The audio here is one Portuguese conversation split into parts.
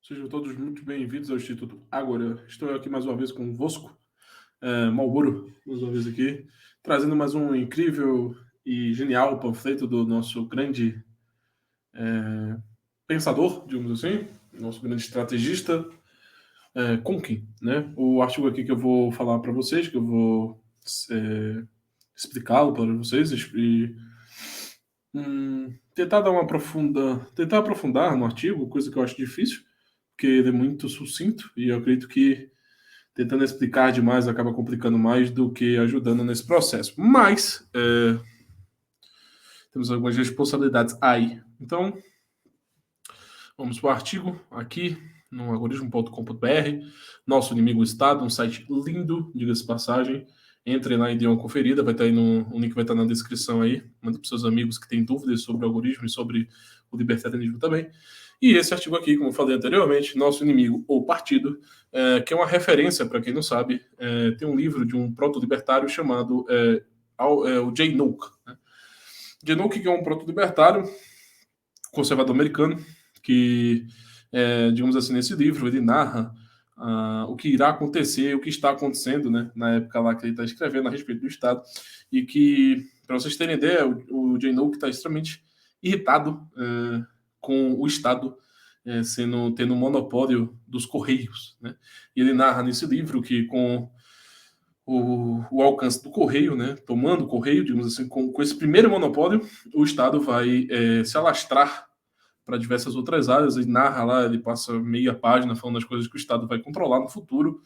Sejam todos muito bem-vindos ao Instituto Ágora. Estou aqui mais uma vez convosco, Malboro, mais uma vez aqui, trazendo mais um incrível e genial panfleto do nosso grande pensador, digamos assim, nosso grande estrategista, Conkin, né? O artigo aqui que eu vou falar para vocês, que eu vou explicá-lo para vocês e tentar dar tentar aprofundar no artigo, coisa que eu acho difícil, porque ele é muito sucinto e eu acredito que tentando explicar demais acaba complicando mais do que ajudando nesse processo. Mas temos algumas responsabilidades aí. Então, vamos para o artigo aqui no algoritmo.com.br. Nosso inimigo Estado, um site lindo, diga-se de passagem. Entrem lá e dêem uma conferida, vai estar aí o link vai estar na descrição aí. Manda para os seus amigos que têm dúvidas sobre o algoritmo e sobre o libertarianismo também. E esse artigo aqui, como eu falei anteriormente, Nosso Inimigo ou Partido, que é uma referência, para quem não sabe, tem um livro de um proto-libertário chamado o Jay Nook. Né? Jay Nook, que é um proto-libertário conservador americano, que, digamos assim, nesse livro ele narra o que irá acontecer, o que está acontecendo, né, na época lá que ele está escrevendo a respeito do Estado, e que, para vocês terem ideia, o Jay Nook está extremamente irritado com o Estado tendo um monopólio dos Correios. Né? E ele narra nesse livro que com o alcance do Correio, né, tomando o Correio, digamos assim, com esse primeiro monopólio, o Estado vai se alastrar para diversas outras áreas. Ele narra lá, ele passa meia página falando das coisas que o Estado vai controlar no futuro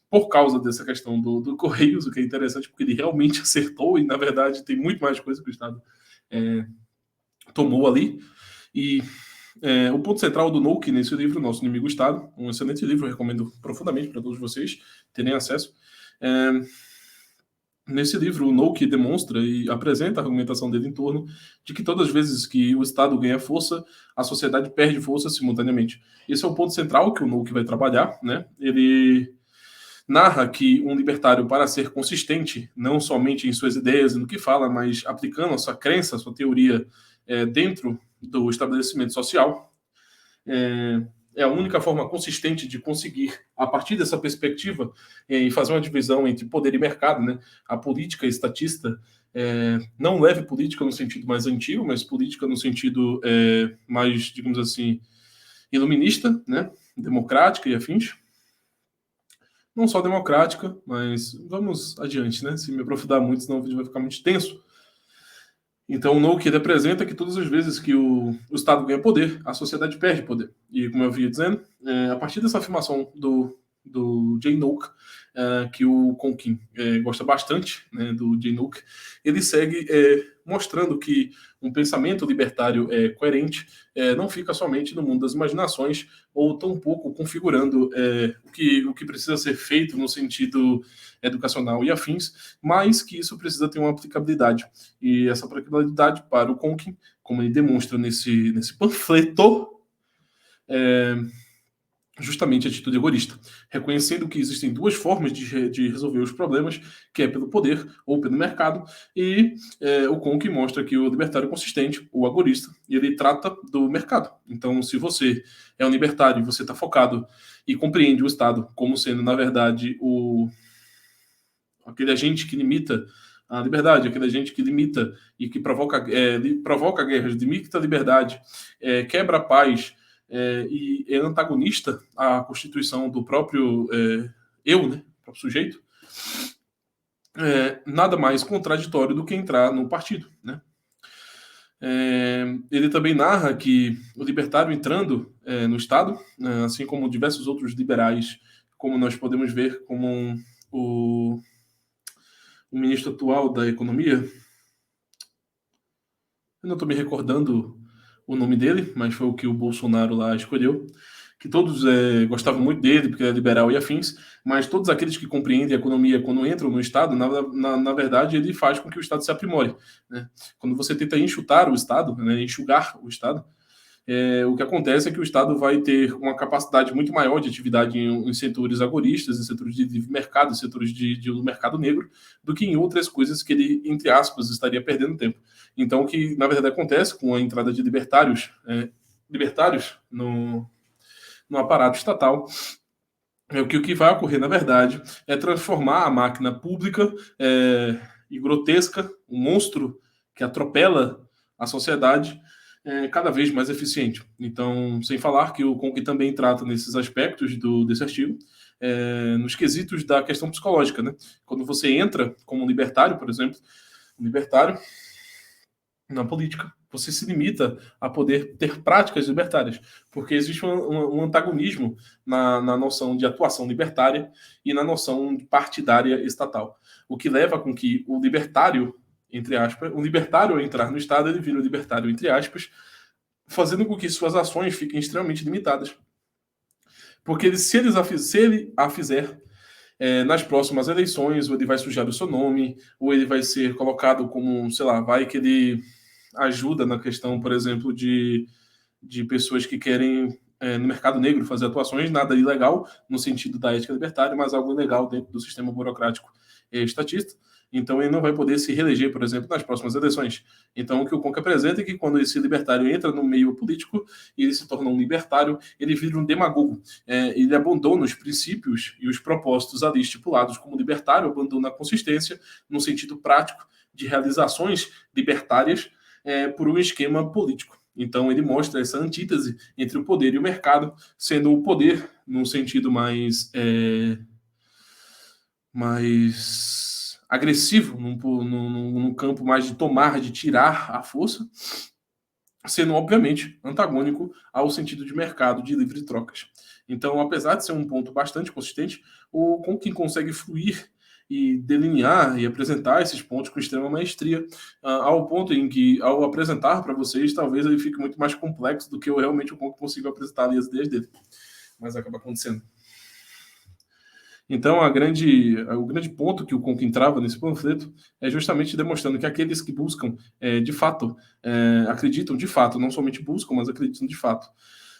por causa dessa questão do Correios, o que é interessante porque ele realmente acertou e, na verdade, tem muito mais coisa que o Estado tomou ali. E o ponto central do Nook nesse livro, Nosso Inimigo Estado, um excelente livro, eu recomendo profundamente para todos vocês terem acesso. Nesse livro, o Nook demonstra e apresenta a argumentação dele em torno de que todas as vezes que o Estado ganha força, a sociedade perde força simultaneamente. Esse é o ponto central que o Nook vai trabalhar. Né? Ele narra que um libertário, para ser consistente, não somente em suas ideias e no que fala, mas aplicando a sua crença, a sua teoria dentro do estabelecimento social, é a única forma consistente de conseguir, a partir dessa perspectiva, e fazer uma divisão entre poder e mercado. Né? A política estatista não leve política no sentido mais antigo, mas política no sentido mais, digamos assim, iluminista, né? Democrática e afins. Não só democrática, mas vamos adiante, né? Se me aprofundar muito, senão o vídeo vai ficar muito tenso. Então, o Nook apresenta que todas as vezes que o Estado ganha poder, a sociedade perde poder. E, como eu vinha dizendo, a partir dessa afirmação do Jay Nook, que o Conkin gosta bastante, né, do Jay Nook, ele segue mostrando que um pensamento libertário coerente não fica somente no mundo das imaginações, ou tampouco configurando o que precisa ser feito no sentido educacional e afins, mas que isso precisa ter uma aplicabilidade. E essa aplicabilidade para o Conkin, como ele demonstra nesse panfleto, justamente a atitude egoísta, reconhecendo que existem duas formas de resolver os problemas, que é pelo poder ou pelo mercado, e o Conkin mostra que o libertário consistente, o agorista, ele trata do mercado. Então, se você é um libertário e você está focado e compreende o Estado como sendo, na verdade, aquele agente que limita a liberdade, aquele agente que limita e que provoca guerras, limita a liberdade, quebra a paz, e é antagonista à constituição do próprio eu, né, próprio sujeito, nada mais contraditório do que entrar no partido. Né? Ele também narra que o libertário entrando no Estado, assim como diversos outros liberais, como nós podemos ver como o ministro atual da Economia, eu não estou me recordando o nome dele, mas foi o que o Bolsonaro lá escolheu, que todos gostavam muito dele, porque é liberal e afins, mas todos aqueles que compreendem a economia quando entram no Estado, na verdade, ele faz com que o Estado se aprimore. Né? Quando você tenta enxutar o Estado, né, enxugar o Estado, o que acontece é que o Estado vai ter uma capacidade muito maior de atividade em setores agoristas, em setores de livre mercado, em setores do mercado negro, do que em outras coisas que ele, entre aspas, estaria perdendo tempo. Então, o que, na verdade, acontece com a entrada de libertários no aparato estatal. O que vai ocorrer, na verdade, é transformar a máquina pública e grotesca, um monstro que atropela a sociedade, cada vez mais eficiente. Então, sem falar que o Conk também trata nesses aspectos desse artigo, nos quesitos da questão psicológica, né? Quando você entra como libertário, por exemplo, um libertário na política, você se limita a poder ter práticas libertárias, porque existe um antagonismo na noção de atuação libertária e na noção partidária estatal, o que leva com que o libertário, entre aspas, o libertário ao entrar no Estado, ele vira o libertário, entre aspas, fazendo com que suas ações fiquem extremamente limitadas. Porque se ele a fizer, nas próximas eleições, ou ele vai sujar o seu nome, ou ele vai ser colocado como, sei lá, vai que ele ajuda na questão, por exemplo, de pessoas que querem, no mercado negro, fazer atuações, nada ilegal no sentido da ética libertária, mas algo ilegal dentro do sistema burocrático e estatista. Então, ele não vai poder se reeleger, por exemplo, nas próximas eleições. Então, o que o Conk apresenta é que quando esse libertário entra no meio político e ele se torna um libertário, ele vira um demagogo. Ele abandona os princípios e os propósitos ali estipulados como libertário, abandona a consistência no sentido prático de realizações libertárias por um esquema político. Então, ele mostra essa antítese entre o poder e o mercado, sendo o poder num sentido mais agressivo, num campo mais de tomar, de tirar a força, sendo, obviamente, antagônico ao sentido de mercado, de livre trocas. Então, apesar de ser um ponto bastante consistente, com quem consegue fluir e delinear e apresentar esses pontos com extrema maestria, ao ponto em que, ao apresentar para vocês, talvez ele fique muito mais complexo do que eu realmente consigo apresentar ali as ideias dele. Mas acaba acontecendo. Então, o grande ponto que o Conk entrava nesse panfleto é justamente demonstrando que aqueles que buscam, de fato, acreditam de fato, não somente buscam, mas acreditam de fato,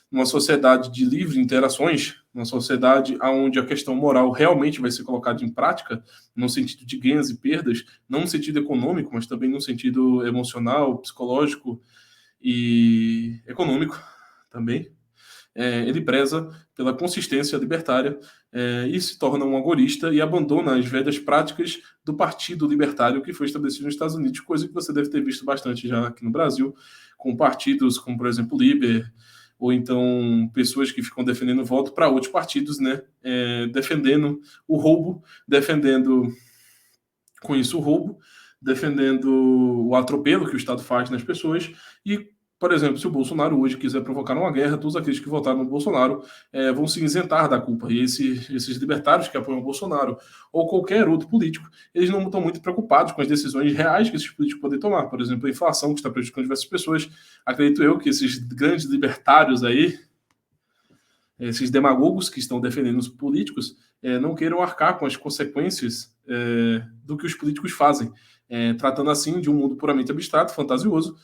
numa sociedade de livre interações, numa sociedade onde a questão moral realmente vai ser colocada em prática, no sentido de ganhos e perdas, não no sentido econômico, mas também no sentido emocional, psicológico e econômico também. Ele preza pela consistência libertária e se torna um agorista e abandona as velhas práticas do Partido Libertário que foi estabelecido nos Estados Unidos, coisa que você deve ter visto bastante já aqui no Brasil, com partidos como, por exemplo, o Liber, ou então pessoas que ficam defendendo voto para outros partidos, né? Defendendo o roubo, defendendo com isso o roubo, defendendo o atropelo que o Estado faz nas pessoas e, por exemplo, se o Bolsonaro hoje quiser provocar uma guerra, todos aqueles que votaram no Bolsonaro vão se isentar da culpa. E esses libertários que apoiam o Bolsonaro ou qualquer outro político, eles não estão muito preocupados com as decisões reais que esses políticos podem tomar. Por exemplo, a inflação que está prejudicando diversas pessoas. Acredito eu que esses grandes libertários aí, esses demagogos que estão defendendo os políticos, não queiram arcar com as consequências do que os políticos fazem. Tratando assim de um mundo puramente abstrato, fantasioso,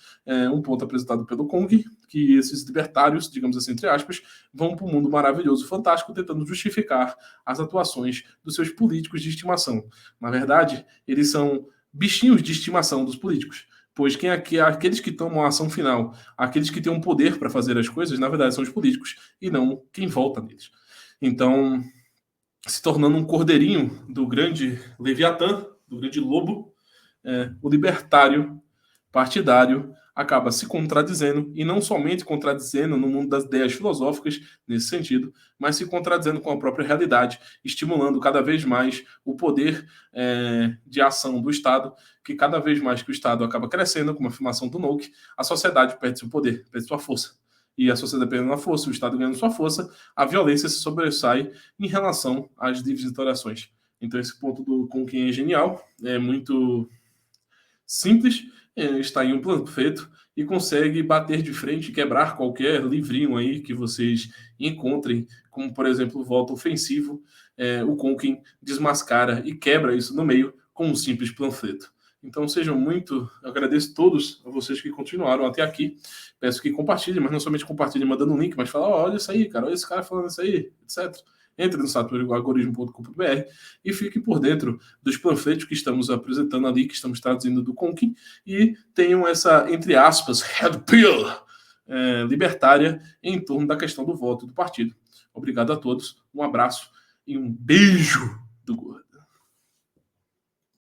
um ponto apresentado pelo Conk, que esses libertários, digamos assim, entre aspas, vão para um mundo maravilhoso, fantástico, tentando justificar as atuações dos seus políticos de estimação. Na verdade, eles são bichinhos de estimação dos políticos, pois aqueles que tomam a ação final, aqueles que têm um poder para fazer as coisas, na verdade são os políticos, e não quem vota neles. Então, se tornando um cordeirinho do grande Leviatã, do grande lobo, o libertário partidário acaba se contradizendo, e não somente contradizendo no mundo das ideias filosóficas, nesse sentido, mas se contradizendo com a própria realidade, estimulando cada vez mais o poder de ação do Estado, que cada vez mais que o Estado acaba crescendo, como a afirmação do Noke, a sociedade perde seu poder, perde sua força. E a sociedade perdendo a força, o Estado ganhando sua força, a violência se sobressai em relação às livres interações. Então esse ponto do Conk é genial, é muito simples, está em um panfleto e consegue bater de frente, quebrar qualquer livrinho aí que vocês encontrem, como por exemplo o voto ofensivo, o Conk desmascara e quebra isso no meio com um simples panfleto. Então sejam muito, eu agradeço a todos a vocês que continuaram até aqui, peço que compartilhem, mas não somente compartilhem mandando um link, mas falar, olha isso aí, cara, olha esse cara falando isso aí, etc. Entre no saturagorismo.com.br e fique por dentro dos panfletos que estamos apresentando ali, que estamos traduzindo do Conk, e tenham essa, entre aspas, red pill libertária em torno da questão do voto do partido. Obrigado a todos, um abraço e um beijo do Gordo.